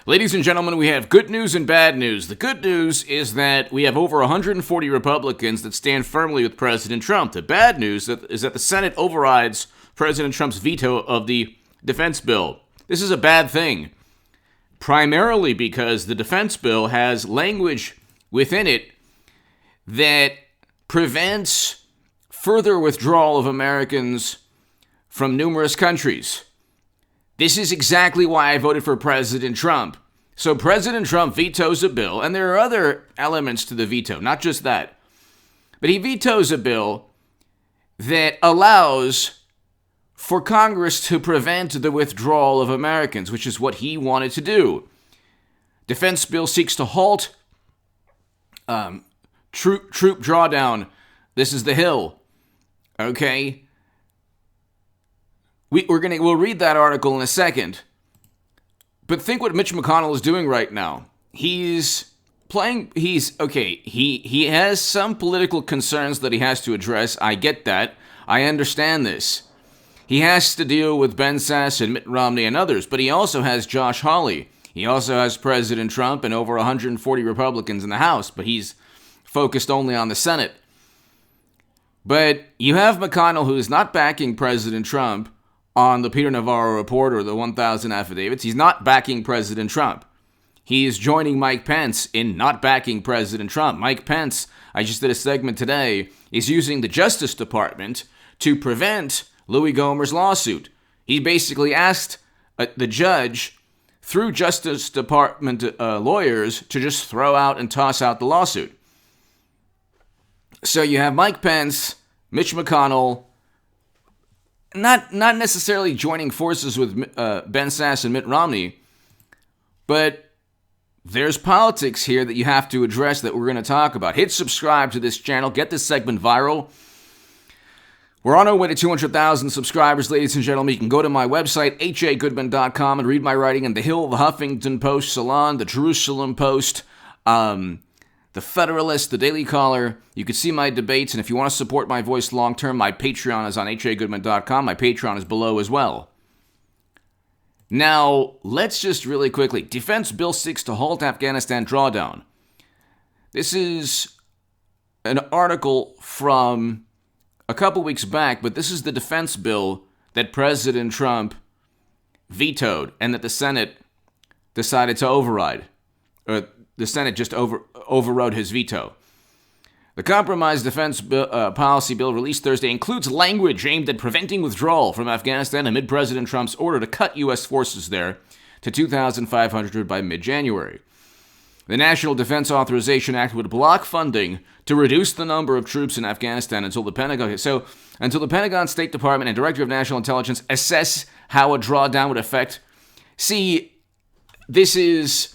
Ladies and gentlemen, we have good news and bad news. The good news is that we have over 140 Republicans that stand firmly with President Trump. The bad news is that the Senate overrides President Trump's veto of the defense bill. This is a bad thing, primarily because the defense bill has language within it that prevents further withdrawal of Americans from numerous countries. This is exactly why I voted for President Trump. So President Trump vetoes a bill, and there are other elements to the veto, not just that. But he vetoes a bill that allows for Congress to prevent the withdrawal of Americans, which is what he wanted to do. Defense bill seeks to halt troop drawdown. This is the Hill. Okay? We'll read that article in a second. But think what Mitch McConnell is doing right now. He has some political concerns that he has to address. I get that. I understand this. He has to deal with Ben Sasse and Mitt Romney and others, but he also has Josh Hawley. He also has President Trump and over 140 Republicans in the House, but he's focused only on the Senate. But you have McConnell, who is not backing President Trump on the Peter Navarro report or the 1,000 affidavits. He's not backing President Trump. He is joining Mike Pence in not backing President Trump. Mike Pence, I just did a segment today, is using the Justice Department to prevent Louis Gohmert's lawsuit. He basically asked the judge, through Justice Department lawyers, to just throw out and toss out the lawsuit. So you have Mike Pence, Mitch McConnell, not necessarily joining forces with Ben Sasse and Mitt Romney, but there's politics here that you have to address that we're going to talk about. Hit subscribe to this channel. Get this segment viral. We're on our way to 200,000 subscribers, ladies and gentlemen. You can go to my website, hagoodman.com, and read my writing in The Hill, The Huffington Post, Salon, The Jerusalem Post, The Federalist, The Daily Caller. You can see my debates, and if you want to support my voice long-term, my Patreon is on hagoodman.com. My Patreon is below as well. Now, let's just really quickly. Defense bill seeks to halt Afghanistan drawdown. This is an article from a couple weeks back, but this is the defense bill that President Trump vetoed and that the Senate decided to override. The Senate just overrode his veto. The compromise defense policy bill released Thursday includes language aimed at preventing withdrawal from Afghanistan amid President Trump's order to cut U.S. forces there to 2,500 by mid-January. The National Defense Authorization Act would block funding to reduce the number of troops in Afghanistan until the Pentagon, State Department, and Director of National Intelligence assess how a drawdown would affect. See, this is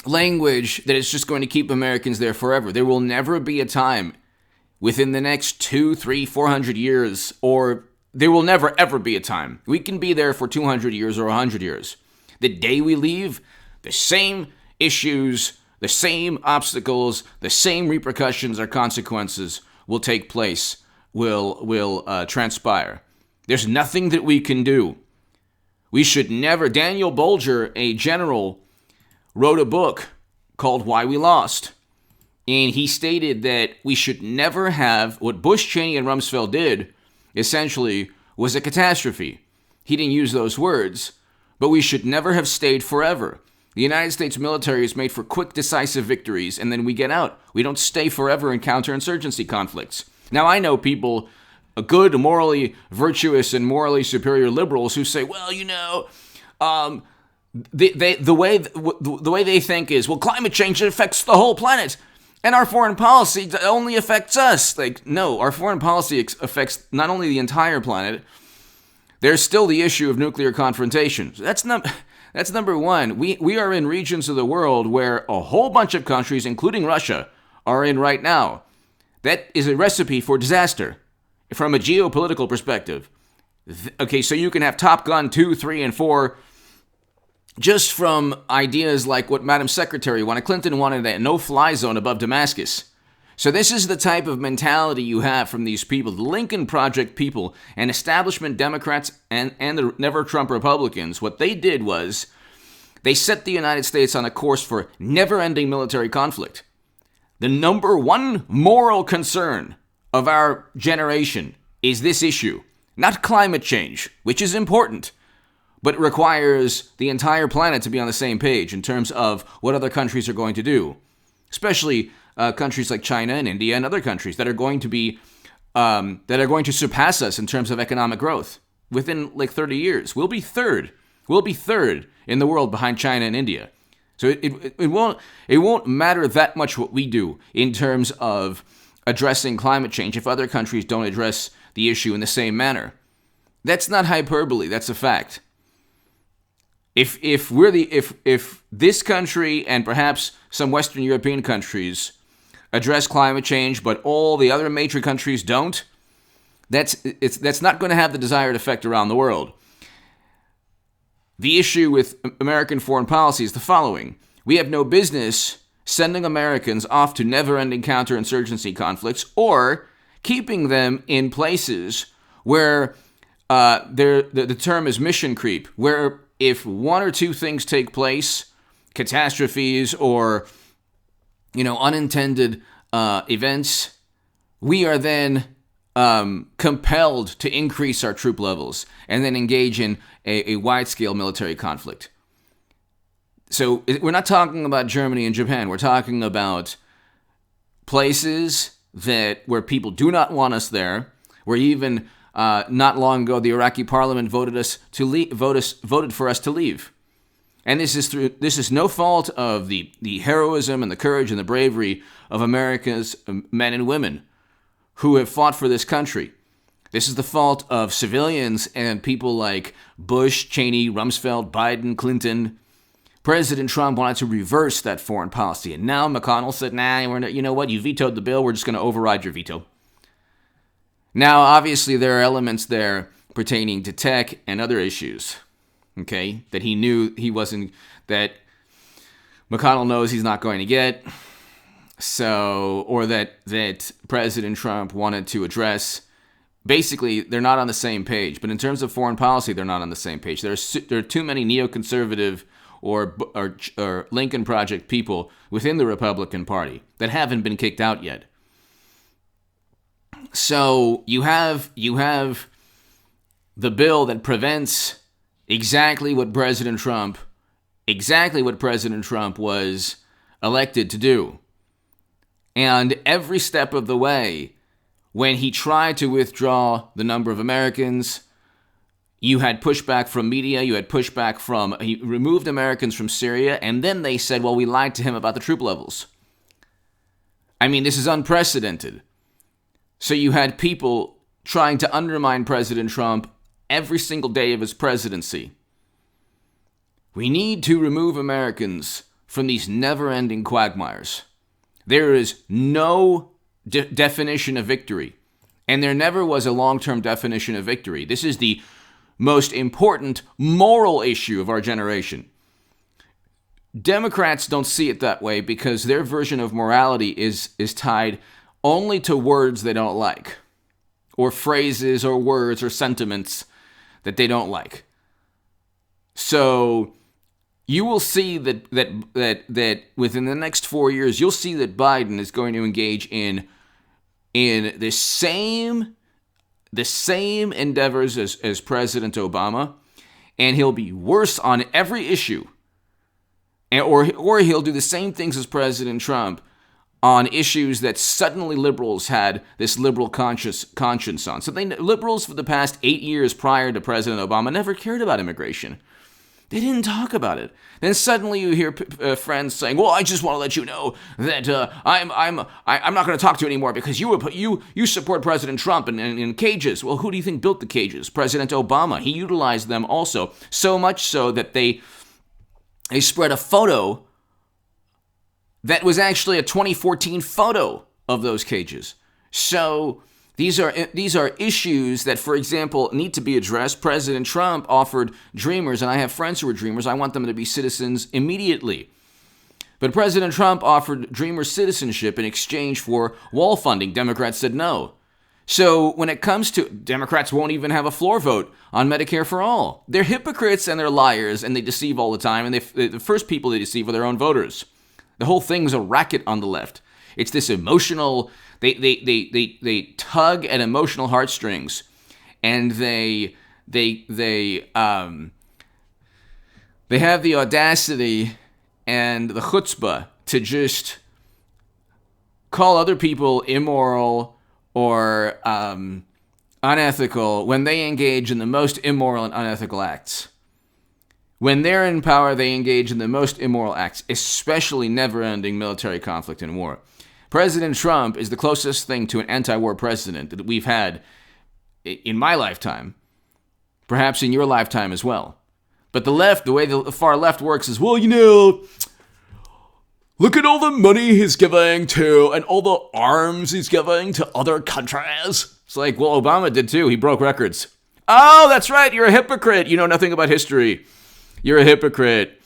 language that is just going to keep Americans there forever. There will never be a time within the next 200, 300, 400 years, or there will never ever be a time. We can be there for 200 years or 100 years. The day we leave, the same issues, the same obstacles, the same repercussions or consequences will take place, will transpire. There's nothing that we can do. We should never. Daniel Bolger, a general, wrote a book called Why We Lost. And he stated that we should never have what Bush, Cheney, and Rumsfeld did, essentially, was a catastrophe. He didn't use those words, but we should never have stayed forever. The United States military is made for quick, decisive victories, and then we get out. We don't stay forever in counterinsurgency conflicts. Now, I know people, good, morally virtuous, and morally superior liberals who say, well, the way they think is, well, climate change affects the whole planet, and our foreign policy only affects us. Like, no, our foreign policy affects not only the entire planet. There's still the issue of nuclear confrontation. That's number one. We are in regions of the world where a whole bunch of countries, including Russia, are in right now. That is a recipe for disaster from a geopolitical perspective. Okay, so you can have Top Gun 2, 3, and 4 just from ideas like what Madam Secretary wanted. Clinton wanted a no-fly zone above Damascus. So this is the type of mentality you have from these people, the Lincoln Project people and establishment Democrats and the Never Trump Republicans. What they did was They set the United States on a course for never-ending military conflict. The number one moral concern of our generation is this issue, not climate change, which is important, but it requires the entire planet to be on the same page in terms of what other countries are going to do, especially countries like China and India and other countries that are going to surpass us in terms of economic growth within like 30 years. We'll be third. We'll be third in the world behind China and India. So it won't matter that much what we do in terms of addressing climate change if other countries don't address the issue in the same manner. That's not hyperbole. That's a fact. If this country and perhaps some Western European countries address climate change, but all the other major countries don't, that's not going to have the desired effect around the world. The issue with American foreign policy is the following. We have no business sending Americans off to never-ending counterinsurgency conflicts or keeping them in places where the term is mission creep, where if one or two things take place, catastrophes or unintended events, we are then compelled to increase our troop levels and then engage in a wide-scale military conflict. So we're not talking about Germany and Japan. We're talking about places where people do not want us there, where even not long ago the Iraqi parliament voted for us to leave. And this is no fault of the heroism and the courage and the bravery of America's men and women who have fought for this country. This is the fault of civilians and people like Bush, Cheney, Rumsfeld, Biden, Clinton. President Trump wanted to reverse that foreign policy, and now McConnell said, you know what, you vetoed the bill, we're just going to override your veto. Now, obviously, there are elements there pertaining to tech and other issues, okay, that he knew that McConnell knows he's not going to get, or that President Trump wanted to address. Basically, they're not on the same page, but in terms of foreign policy, they're not on the same page. There are too many neoconservative or Lincoln Project people within the Republican Party that haven't been kicked out yet. So you have the bill that prevents exactly what President Trump was elected to do. And every step of the way, when he tried to withdraw the number of Americans, you had pushback from media, he removed Americans from Syria, and then they said, well, we lied to him about the troop levels. I mean, this is unprecedented. So you had people trying to undermine President Trump every single day of his presidency. We need to remove Americans from these never-ending quagmires. There is no definition of victory, and there never was a long-term definition of victory. This is the most important moral issue of our generation. Democrats don't see it that way because their version of morality is tied only to words they don't like, or phrases or words or sentiments that they don't like. So you will see that within the next 4 years, you'll see that Biden is going to engage in the same endeavors as President Obama, and he'll be worse on every issue, or he'll do the same things as President Trump on issues that suddenly liberals had this liberal conscience on. So liberals for the past 8 years prior to President Obama never cared about immigration. They didn't talk about it. Then suddenly you hear friends saying, "Well, I just want to let you know that I'm not going to talk to you anymore because you support President Trump in cages." Well, who do you think built the cages? President Obama. He utilized them also, so much so that they spread a photo that was actually a 2014 photo of those cages. So these are issues that, for example, need to be addressed. President Trump offered Dreamers, and I have friends who are Dreamers. I want them to be citizens immediately. But President Trump offered Dreamers citizenship in exchange for wall funding. Democrats said no. So when it comes to Democrats won't even have a floor vote on Medicare for all. They're hypocrites and they're liars and they deceive all the time. And the first people they deceive are their own voters. The whole thing's a racket on the left. It's this emotional. They tug at emotional heartstrings, and they have the audacity and the chutzpah to just call other people immoral or unethical when they engage in the most immoral and unethical acts. When they're in power, they engage in the most immoral acts, especially never-ending military conflict and war. President Trump is the closest thing to an anti-war president that we've had in my lifetime, perhaps in your lifetime as well. But the left, the way the far left works is, well, look at all the money he's giving to and all the arms he's giving to other countries. It's like, well, Obama did too. He broke records. Oh, that's right. You're a hypocrite. You know nothing about history. You're a hypocrite.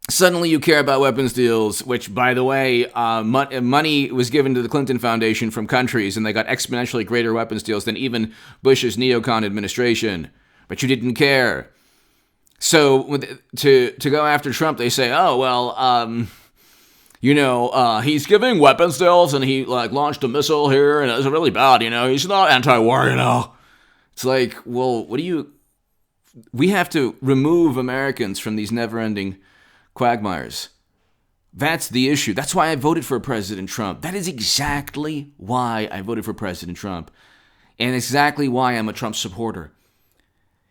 Suddenly you care about weapons deals, which, by the way, money was given to the Clinton Foundation from countries, and they got exponentially greater weapons deals than even Bush's neocon administration. But you didn't care. So to go after Trump, they say, oh, well, he's giving weapons deals, and he launched a missile here, and it was really bad, He's not anti-war, It's like, well, we have to remove Americans from these never-ending quagmires. That's the issue. That's why I voted for President Trump. That is exactly why I voted for President Trump. And exactly why I'm a Trump supporter.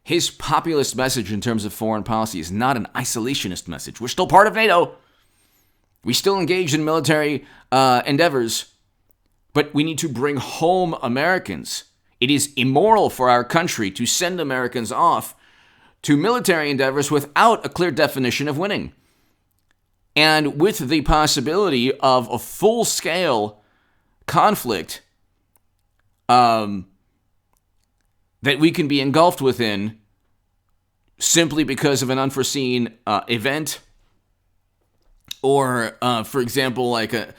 His populist message in terms of foreign policy is not an isolationist message. We're still part of NATO. We still engage in military endeavors. But we need to bring home Americans. It is immoral for our country to send Americans off to military endeavors without a clear definition of winning. And with the possibility of a full-scale conflict that we can be engulfed within simply because of an unforeseen event, or, for example, the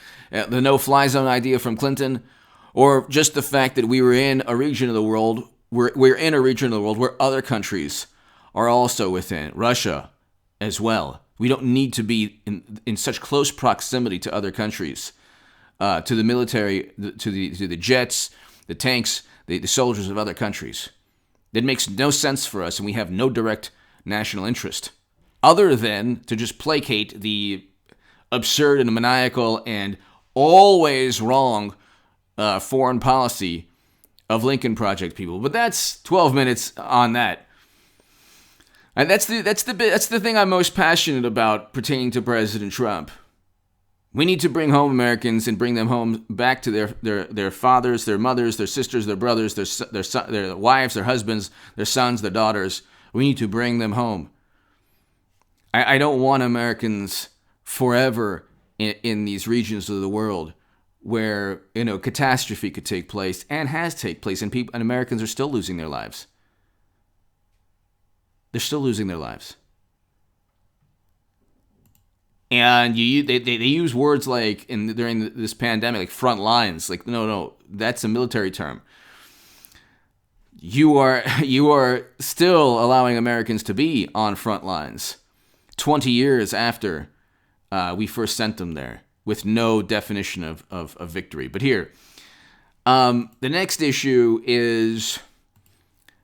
no-fly zone idea from Clinton, or just the fact that we're in a region of the world where other countries are also within, Russia as well. We don't need to be in such close proximity to other countries, to the military, to the jets, the tanks, the soldiers of other countries. It makes no sense for us, and we have no direct national interest, other than to just placate the absurd and maniacal and always wrong foreign policy of Lincoln Project people. But that's 12 minutes on that. And that's the thing I'm most passionate about pertaining to President Trump. We need to bring home Americans and bring them home back to their fathers, their mothers, their sisters, their brothers, their wives, their husbands, their sons, their daughters. We need to bring them home. I don't want Americans forever in these regions of the world where catastrophe could take place and has taken place, and Americans are still losing their lives. They're still losing their lives. And they use words like during this pandemic, like front lines. Like, no, that's a military term. You are still allowing Americans to be on front lines 20 years after we first sent them there, with no definition of victory. But here, the next issue is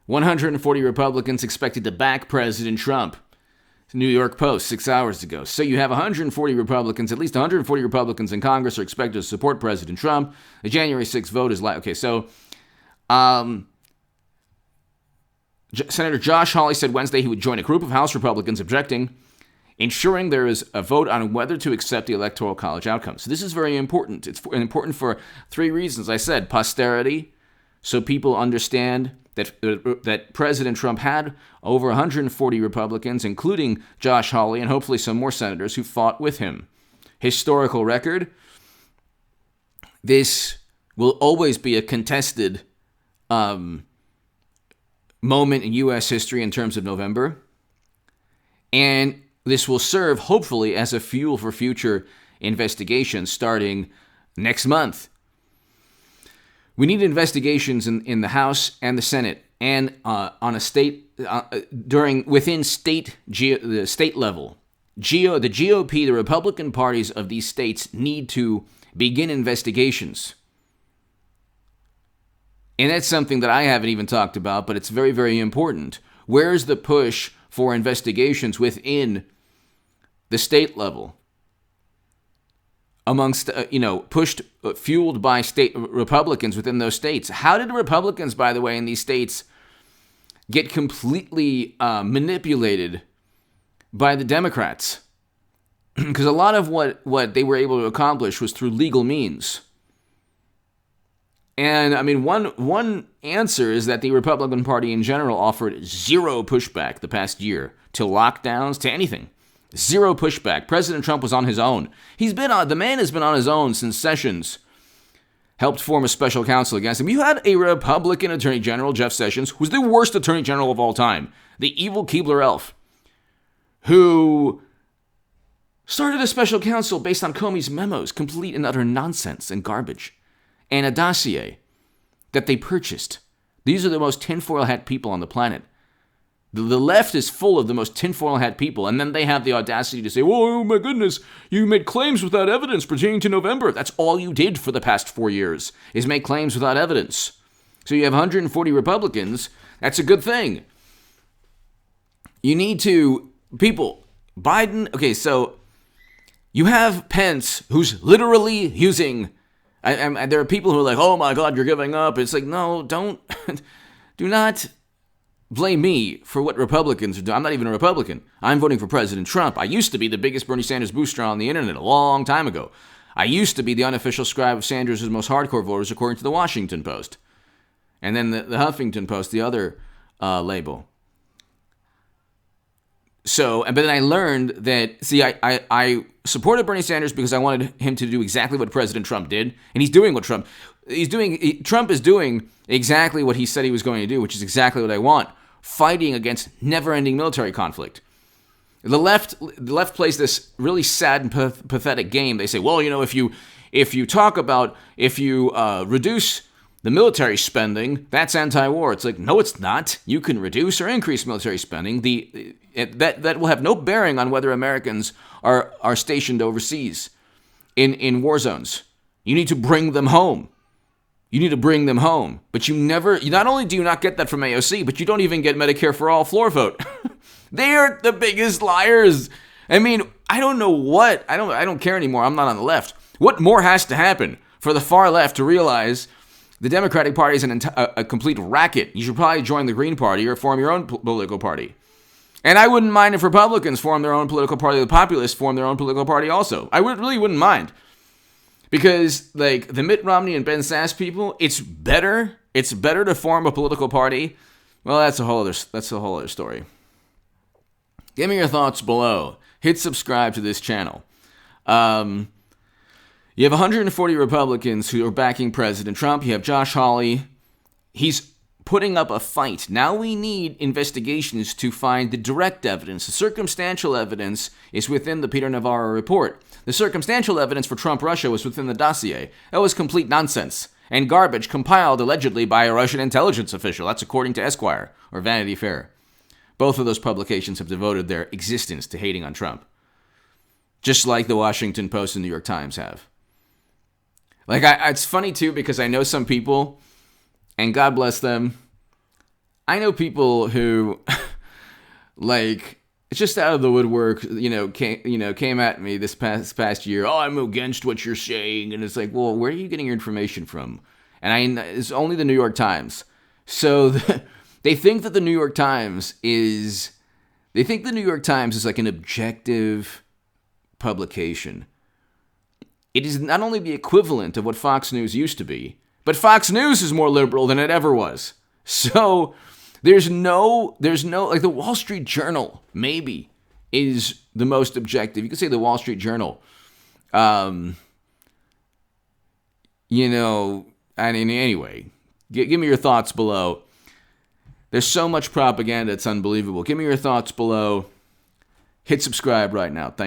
140 Republicans expected to back President Trump. New York Post, 6 hours ago. So you have 140 Republicans, at least 140 Republicans in Congress are expected to support President Trump. The January 6th vote is okay, so Senator Josh Hawley said Wednesday he would join a group of House Republicans objecting, ensuring there is a vote on whether to accept the Electoral College outcome. So this is very important. It's important for three reasons. I said posterity, so people understand that President Trump had over 140 Republicans, including Josh Hawley and hopefully some more senators who fought with him. Historical record. This will always be a contested moment in U.S. history in terms of November. And this will serve, hopefully, as a fuel for future investigations starting next month. We need investigations in the House and the Senate and on a state within the state level. The GOP, the Republican parties of these states need to begin investigations. And that's something that I haven't even talked about, but it's very, very important. Where's the push for investigations within the state level? Amongst, fueled by state Republicans within those states. How did Republicans, by the way, in these states get completely manipulated by the Democrats? Because a lot of what they were able to accomplish was through legal means. And, I mean, one answer is that the Republican Party in general offered zero pushback the past year to lockdowns, to anything. Zero pushback. President Trump was on his own. The man has been on his own since Sessions helped form a special counsel against him. You had a Republican Attorney General, Jeff Sessions, who's the worst Attorney General of all time, the evil Keebler elf, who started a special counsel based on Comey's memos, complete and utter nonsense and garbage, and a dossier that they purchased. These are the most tinfoil hat people on the planet. The left is full of the most tinfoil hat people, and then they have the audacity to say, oh my goodness, you made claims without evidence pertaining to November. That's all you did for the past 4 years, is make claims without evidence. So you have 140 Republicans. That's a good thing. You need to, Biden, okay, so you have Pence, who's literally using, there are people who are like, oh my God, you're giving up. It's like, no, do not blame me for what Republicans are doing. I'm not even a Republican. I'm voting for President Trump. I used to be the biggest Bernie Sanders booster on the internet a long time ago. I used to be the unofficial scribe of Sanders' most hardcore voters, according to the Washington Post. And then the Huffington Post, the other label. So, but then I learned that, I supported Bernie Sanders because I wanted him to do exactly what President Trump did. And he's doing what Trump is doing exactly what he said he was going to do, which is exactly what I want. Fighting against never-ending military conflict. The left plays this really sad and pathetic game. They say, well, if you reduce the military spending, that's anti-war. It's like, no, it's not. You can reduce or increase military spending. That will have no bearing on whether Americans are stationed overseas in war zones. You need to bring them home. But not only do you not get that from AOC, but you don't even get Medicare for all floor vote. They are the biggest liars. I mean, I don't care anymore. I'm not on the left. What more has to happen for the far left to realize the Democratic Party is a complete racket? You should probably join the Green Party or form your own political party. And I wouldn't mind if Republicans form their own political party, the populists form their own political party also. I really wouldn't mind. Because, the Mitt Romney and Ben Sass people, it's better to form a political party. Well, that's a whole other story. Give me your thoughts below. Hit subscribe to this channel. You have 140 Republicans who are backing President Trump. You have Josh Hawley. He's putting up a fight. Now we need investigations to find the direct evidence. The circumstantial evidence is within the Peter Navarro report. The circumstantial evidence for Trump-Russia was within the dossier. That was complete nonsense and garbage compiled allegedly by a Russian intelligence official. That's according to Esquire or Vanity Fair. Both of those publications have devoted their existence to hating on Trump. Just like the Washington Post and New York Times have. It's funny too because I know some people, and God bless them, I know people who, it's just out of the woodwork, came at me this past year. Oh, I'm against what you're saying. And it's like, well, where are you getting your information from? And it's only the New York Times. So they think that the New York Times is like an objective publication. It is not only the equivalent of what Fox News used to be, but Fox News is more liberal than it ever was. So there's no, the Wall Street Journal maybe is the most objective. You could say the Wall Street Journal. Anyway, give me your thoughts below. There's so much propaganda, it's unbelievable. Give me your thoughts below. Hit subscribe right now. Thank you.